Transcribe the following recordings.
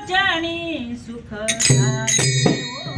राज्यानी सुख झाले ओ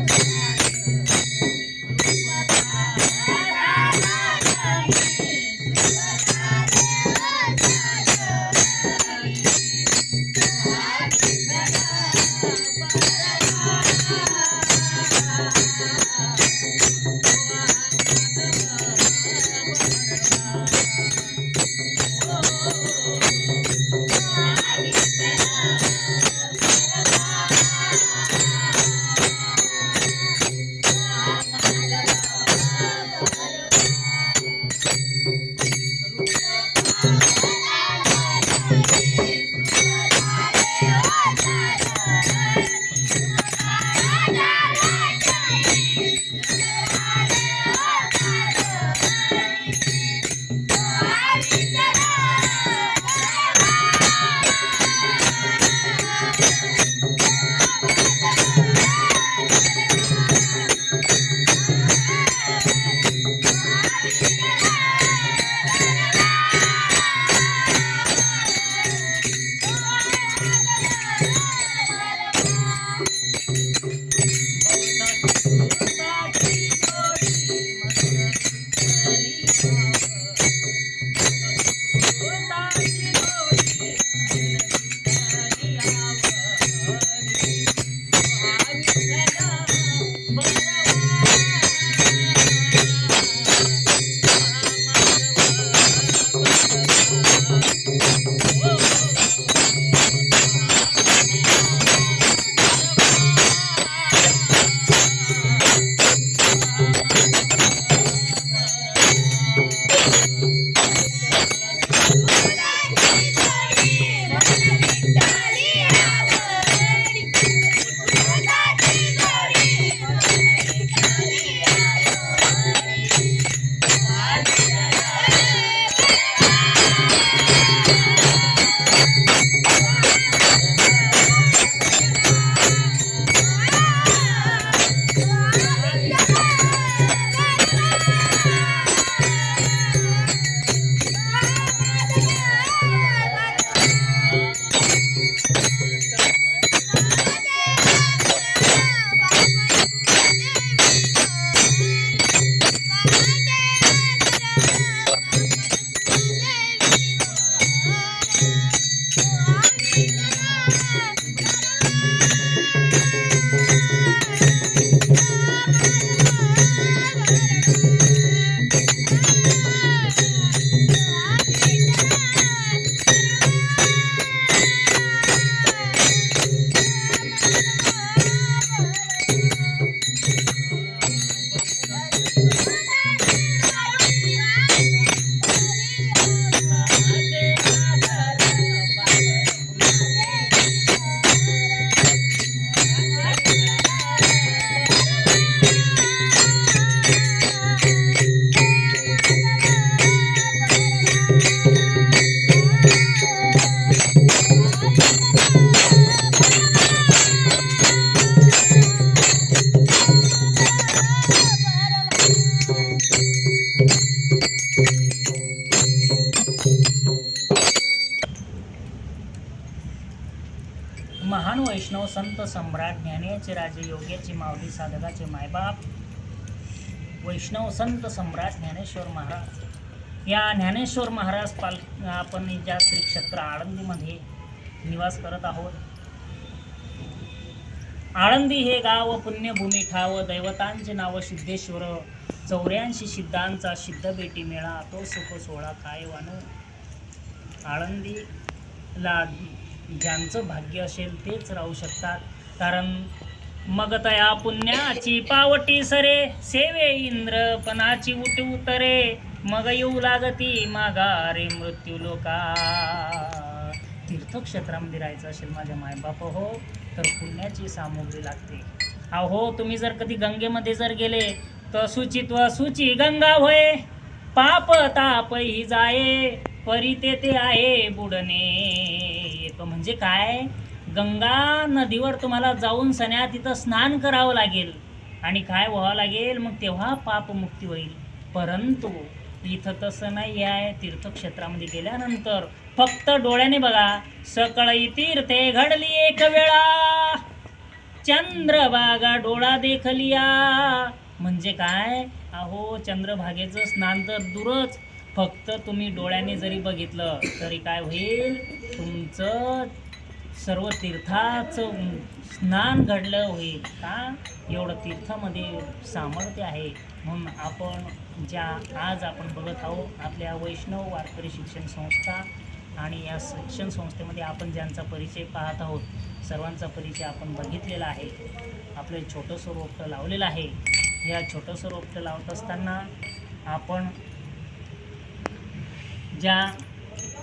महान वैष्णव संत सम्राट ज्ञानेचे राजे योग्याची माऊली साधकाचे मायबाप वैष्णव संत सम्राट ज्ञानेश्वर महाराज या ज्ञानेश्वर महाराज आपण ज्या श्री क्षेत्र आळंदीमध्ये निवास करत आहोत. आळंदी हे गाव पुण्यभूमी ठाव दैवतांचे नाव सिद्धेश्वर 84 सिद्धांचा सिद्ध बेटी मेळा तो सुख सोहळा काय वानो. आळंदीला ज्यांचं भाग्य असेल तेच राहू शकतात, कारण मग तया पुण्याची पावटी सरे सेवे इंद्रपणाची उठ उतरे मग येऊ लागती माघारे मृत्यू लोका. तीर्थक्षेत्रामध्ये राहायचं असेल माझ्या मायबाप हो तर पुण्याची सामुग्री लागते. अहो तुम्ही जर कधी गंगेमध्ये जर गेले तर सुचित्व सुची गंगा होय पाप ताप ही जाये परी ते आहे बुडणे. तो म्हणजे काय, गंगा नदीवर तुम्हाला जाऊन सन्या तिथं स्नान करावं लागेल आणि काय व्हावं लागेल मग तेव्हा पापमुक्ती होईल. परंतु इथं तसं नाही आहे. तीर्थक्षेत्रामध्ये गेल्यानंतर फक्त डोळ्याने बघा सकळई तीर्थे घडली एक वेळा चंद्रभागा डोळा देखलिया. म्हणजे काय? अहो चंद्रभागेचं स्नान तर दूरच, फक्त तुम्ही डोळ्याने जरी बघितलं तरी काय होईल, तुमचं सर्व तीर्थाचं स्नान घडलं होईल. का? एवढं तीर्थामध्ये सामर्थ्य आहे. म्हणून आपण आज आपण बघत आहोत आपल्या वैष्णव वारकरी शिक्षण संस्था, आणि या शिक्षण संस्थेमध्ये आपण ज्यांचा परिचय पाहत आहोत सर्वांचा परिचय आपण बघितलेला आहे. आपलं छोटंसं रोपटं लावलेलं आहे. या छोटंसं रोपटं लावत असताना आपण ज्या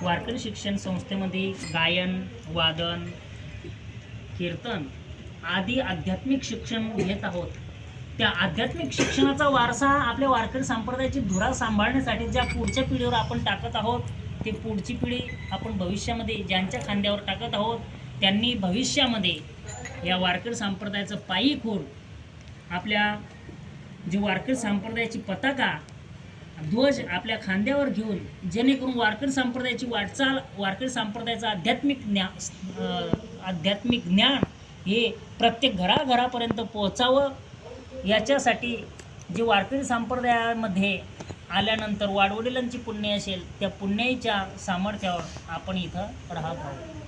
वारकरी शिक्षण संस्थेमध्ये गायन, वादन, कीर्तन आदी आध्यात्मिक शिक्षण घेत आहोत, त्या आध्यात्मिक शिक्षणाचा वारसा आपल्या वारकरी संप्रदायाची धुरा सांभाळण्यासाठी ज्या पुढच्या पिढीवर आपण टाकत आहोत, ती पुढची पिढी आपण भविष्यामध्ये ज्यांच्या खांद्यावर टाकत आहोत त्यांनी भविष्यामध्ये या वारकरी संप्रदायाचं पायी आपल्या जी वारकरी संप्रदायाची पताका, ध्वज आपल्या खांद्यावर घेऊन, जेणेकरून वारकरी संप्रदायाची वाटचाल, वारकरी संप्रदायाचं आध्यात्मिक ज्ञान हे प्रत्येक घराघरापर्यंत पोहोचावं, याच्यासाठी जे वारकरी संप्रदायामध्ये आल्यानंतर वाडवडिलांची पुण्य असेल त्या पुण्याच्या सामर्थ्यावर आपण इथं राहत आहोत.